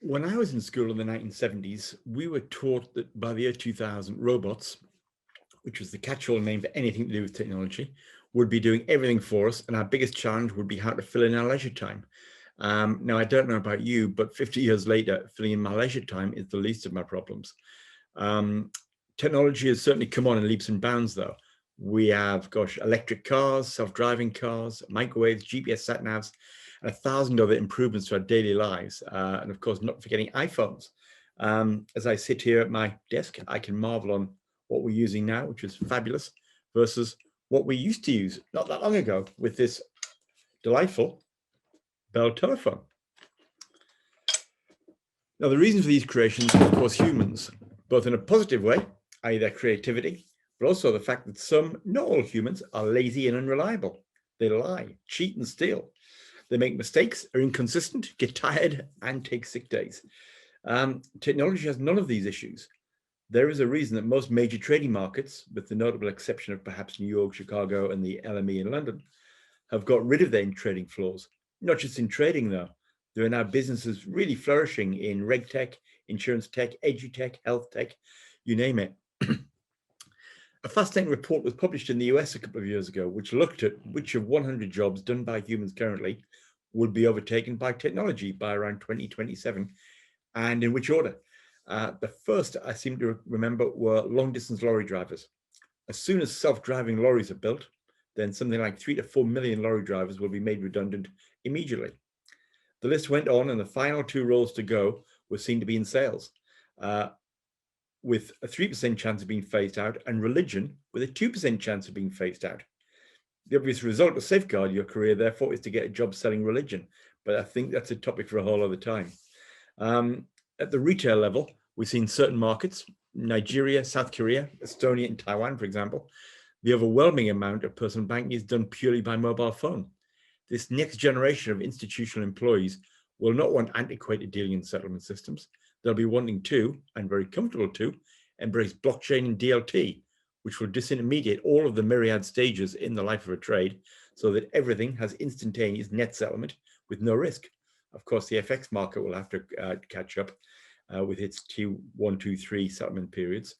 When I was in school in the 1970s, we were taught that by the year 2000, robots, which was the catch-all name for anything to do with technology, would be doing everything for us. And our biggest challenge would be how to fill in our leisure time. Now, I don't know about you, but 50 years later, filling in my leisure time is the least of my problems. Um, Technology has certainly come on in leaps and bounds, though. We have, gosh, electric cars, self-driving cars, microwaves, GPS sat-navs, and 1,000 other improvements to our daily lives. And of course, not forgetting iPhones. As I sit here at my desk, I can marvel on what we're using now, which is fabulous, versus what we used to use not that long ago with this delightful Bell telephone. Now, the reason for these creations are, of course, humans, both in a positive way, i.e. their creativity, but also the fact that some, not all humans, are lazy and unreliable. They lie, cheat, and steal. They make mistakes, are inconsistent, get tired, and take sick days. Technology has none of these issues. There is a reason that most major trading markets, with the notable exception of perhaps New York, Chicago, and the LME in London, have got rid of their trading flaws. Not just in trading, though. There are now businesses really flourishing in reg tech, insurance tech, edutech, health tech, you name it. A fascinating report was published in the US a couple of years ago, which looked at which of 100 jobs done by humans currently would be overtaken by technology by around 2027, and in which order. The first I seem to remember were long-distance lorry drivers. As soon as self-driving lorries are built, then something like 3 to 4 million lorry drivers will be made redundant immediately. The list went on, and the final two roles to go were seen to be in sales, with a 3% chance of being phased out, and religion with a 2% chance of being phased out. The obvious result to safeguard your career, therefore, is to get a job selling religion. But I think that's a topic for a whole other time. At the retail level, we've seen certain markets, Nigeria, South Korea, Estonia, and Taiwan, for example, the overwhelming amount of personal banking is done purely by mobile phone. This next generation of institutional employees will not want antiquated dealing and settlement systems. They'll be wanting to, and very comfortable to, embrace blockchain and DLT, which will disintermediate all of the myriad stages in the life of a trade so that everything has instantaneous net settlement with no risk. Of course, the FX market will have to catch up with its T1, 2, 3 settlement periods.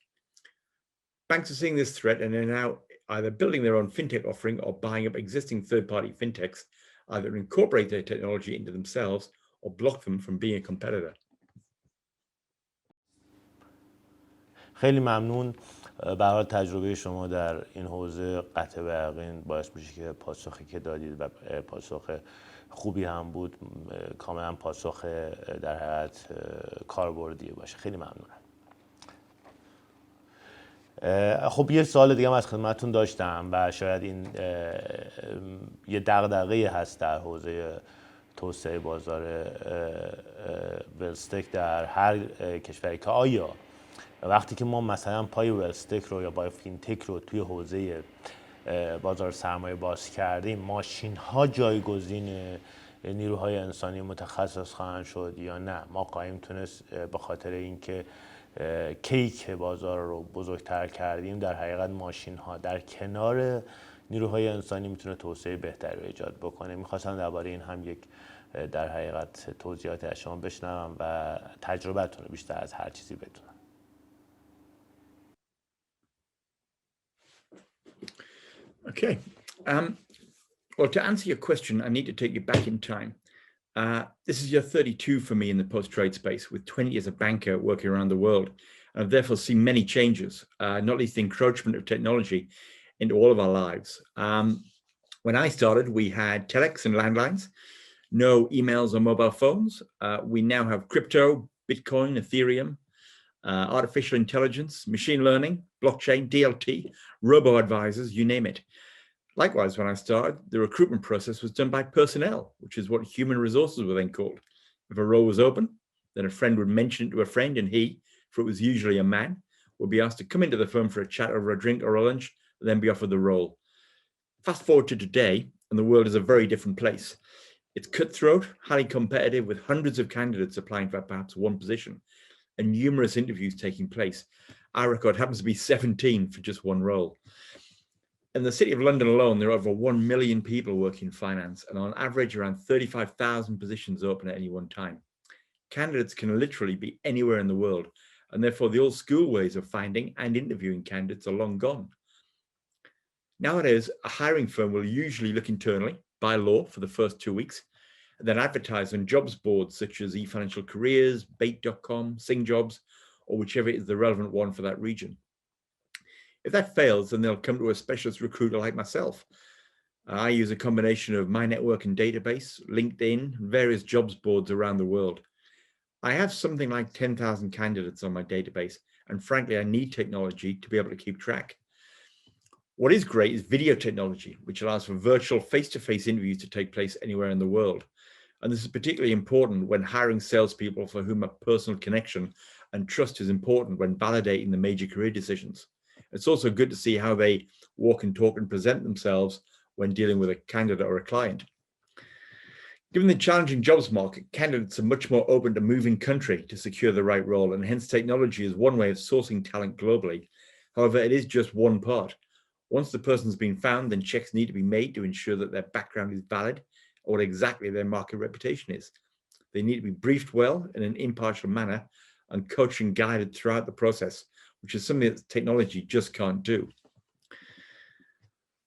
Banks are seeing this threat and are now either building their own fintech offering or buying up existing third-party fintechs, either incorporate their technology into themselves or block them from being a competitor. خیلی ممنون برای تجربه شما در این حوزه. قطع به یقین باعث میشه که پاسخی که دادید و پاسخ خوبی هم بود، کاملا پاسخ در حقیقت کاربردی باشه. خیلی ممنونم. خب یه سوال دیگه هم از خدمتتون داشتم و شاید این یه دغدغه‌ای هست در حوزه توسعه بازار ولستک در هر کشوری، که آیا وقتی که ما مثلا پای ولستک رو یا پای فینتک رو توی حوزه بازار سرمایه باز کردیم، ماشین ها جایگزین نیروهای انسانی متخصص خواهند شد یا نه؟ ما خواهیم تونست به خاطر اینکه کیک بازار رو بزرگتر کردیم، در حقیقت ماشین ها در کنار نیروهای انسانی میتونه توسعه بهتری رو ایجاد بکنه. میخواستم درباره این هم یک در حقیقت توضیحات از شما بشنوم و تجربتون رو بیشتر از هر چیزی بدونم. Okay. Well, to answer your question, I need to take you back in time. This is year 32 for me in the post-trade space, with 20 years as a banker working around the world. And I've therefore seen many changes, not least the encroachment of technology into all of our lives. When I started, we had telex and landlines, no emails or mobile phones. We now have crypto, Bitcoin, Ethereum, artificial intelligence, machine learning, blockchain, DLT, robo-advisors, you name it. Likewise, when I started, the recruitment process was done by personnel, which is what human resources were then called. If a role was open, then a friend would mention it to a friend, and he, for it was usually a man, would be asked to come into the firm for a chat over a drink or a lunch, and then be offered the role. Fast forward to today, and the world is a very different place. It's cutthroat, highly competitive, with hundreds of candidates applying for perhaps one position, and numerous interviews taking place. Our record happens to be 17 for just one role. In the city of London alone, there are over 1 million people working in finance, and on average, around 35,000 positions open at any one time. candidates can literally be anywhere in the world, and therefore the old school ways of finding and interviewing candidates are long gone. Nowadays, a hiring firm will usually look internally by law for the first 2 weeks, and then advertise on jobs boards such as eFinancial Careers, Bait.com, SingJobs, or whichever is the relevant one for that region. If that fails, then they'll come to a specialist recruiter like myself. I use a combination of my network and database, LinkedIn, and various jobs boards around the world. I have something like 10,000 candidates on my database, and frankly, I need technology to be able to keep track. What is great is video technology, which allows for virtual face-to-face interviews to take place anywhere in the world. And this is particularly important when hiring salespeople for whom a personal connection and trust is important when validating the major career decisions. It's also good to see how they walk and talk and present themselves when dealing with a candidate or a client. Given the challenging jobs market, candidates are much more open to moving country to secure the right role, and hence technology is one way of sourcing talent globally. However, it is just one part. Once the person's been found, then checks need to be made to ensure that their background is valid or what exactly their market reputation is. They need to be briefed well in an impartial manner and coached and guided throughout the process, which is something that technology just can't do.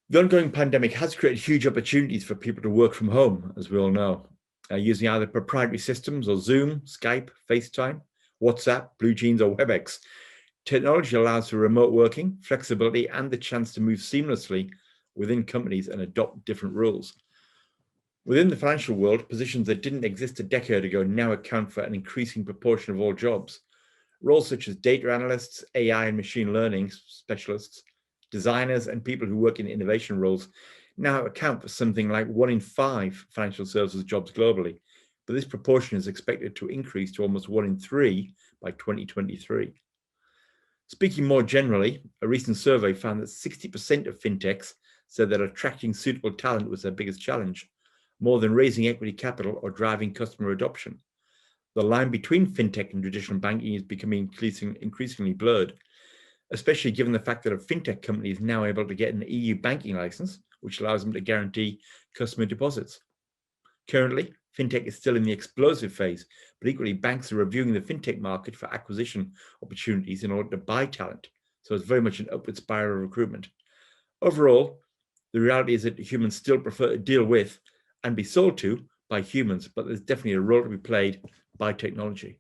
The ongoing pandemic has created huge opportunities for people to work from home, as we all know, using either proprietary systems or Zoom, Skype, FaceTime, WhatsApp, BlueJeans, or WebEx. Technology allows for remote working, flexibility, and the chance to move seamlessly within companies and adopt different rules. Within the financial world, positions that didn't exist a decade ago now account for an increasing proportion of all jobs. Roles such as data analysts, AI and machine learning specialists, designers, and people who work in innovation roles now account for something like 1 in 5 financial services jobs globally. But this proportion is expected to increase to almost 1 in 3 by 2023. Speaking more generally, a recent survey found that 60% of fintechs said that attracting suitable talent was their biggest challenge, more than raising equity capital or driving customer adoption. The line between fintech and traditional banking is becoming increasingly blurred, especially given the fact that a fintech company is now able to get an EU banking license, which allows them to guarantee customer deposits. Currently, fintech is still in the explosive phase, but equally banks are reviewing the fintech market for acquisition opportunities in order to buy talent. So it's very much an upward spiral of recruitment. Overall, the reality is that humans still prefer to deal with and be sold to by humans, but there's definitely a role to be played by technology.